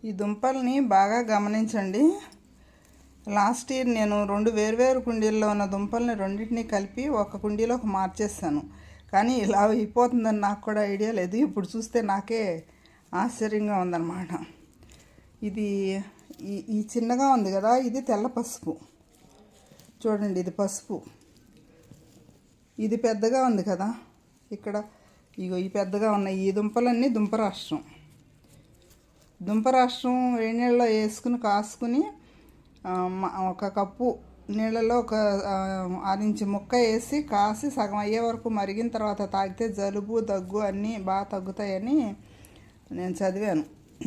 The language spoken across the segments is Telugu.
ఈ దుంపల్ని బాగా గమనించండి. లాస్ట్ ఇయర్ నేను 2 వేర్వేరు కుండీల్లో ఉన్న దుంపల్ని రెండింటినీ కలిపి ఒక కుండీలోకి మార్చేస్తాను. కానీ ఇలా అయిపోతుందని నాకు కూడా ఐడియా లేదు. ఇప్పుడు చూస్తే నాకే ఆశ్చర్యంగా ఉందన్నమాట. ఇది ఈ చిన్నగా ఉంది కదా, ఇది తెల్ల పసుపు. చూడండి, ఇది పసుపు. ఇది పెద్దగా ఉంది కదా, ఇక్కడ ఇగో ఈ పెద్దగా ఉన్నాయి. ఈ దుంపలన్నీ దుంపరాష్ట్రం. వేడి నీళ్ళలో వేసుకుని కాసుకుని ఒక కప్పు నీళ్ళలో ఒక 6 ఇంచు ముక్క వేసి కాసి సగం అయ్యే వరకు మరిగిన తర్వాత తాగితే జలుబు దగ్గు అన్నీ బాగా తగ్గుతాయని నేను చదివాను.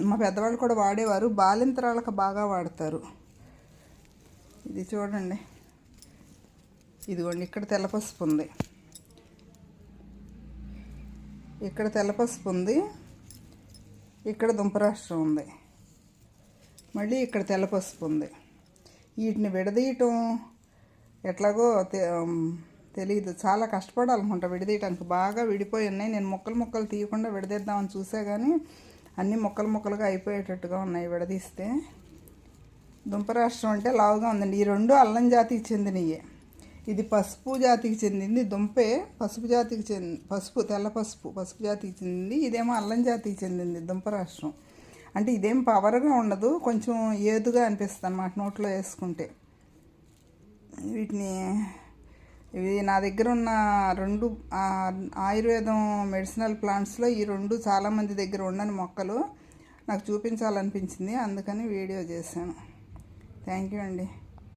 మా పెద్దవాళ్ళు కూడా వాడేవారు. బాలింతరాలకు బాగా వాడతారు. ఇది చూడండి, ఇదిగోండి, ఇక్కడ తెల్ల పసుపు ఉంది, ఇక్కడ తెల్ల పసుపు ఉంది, ఇక్కడ దుంపరాష్ట్రం ఉంది, మళ్ళీ ఇక్కడ తెల్ల పసుపు ఉంది. వీటిని విడదీయటం ఎట్లాగో తెలియదు, చాలా కష్టపడాలనుకుంటా విడదీయటానికి. బాగా విడిపోయి ఉన్నాయి. నేను ముక్కలు తీయకుండా విడదీద్దామని చూసా కానీ అన్నీ ముక్కలుగా అయిపోయేటట్టుగా ఉన్నాయి విడదీస్తే. దుంపరాష్ట్రం అంటే లావుగా ఉందండి. ఈ 2 అల్లం జాతికి చెందినయే. ఇది పసుపు జాతికి చెందింది. దుంపే పసుపు జాతికి పసుపు తెల్ల పసుపు జాతికి చెందింది. ఇదేమో అల్లం జాతికి చెందింది దుంపరాష్ట్రం. అంటే ఇదేం పవర్గా ఉండదు, కొంచెం ఏదుగా అనిపిస్తుంది అన్నమాట నోట్లో వేసుకుంటే. ఇవి నా దగ్గర ఉన్న 2 ఆయుర్వేదం మెడిసినల్ ప్లాంట్స్లో ఈ 2 చాలామంది దగ్గర ఉండని మొక్కలు. నాకు చూపించాలనిపించింది, అందుకని వీడియో చేశాను. థ్యాంక్ యూ అండి.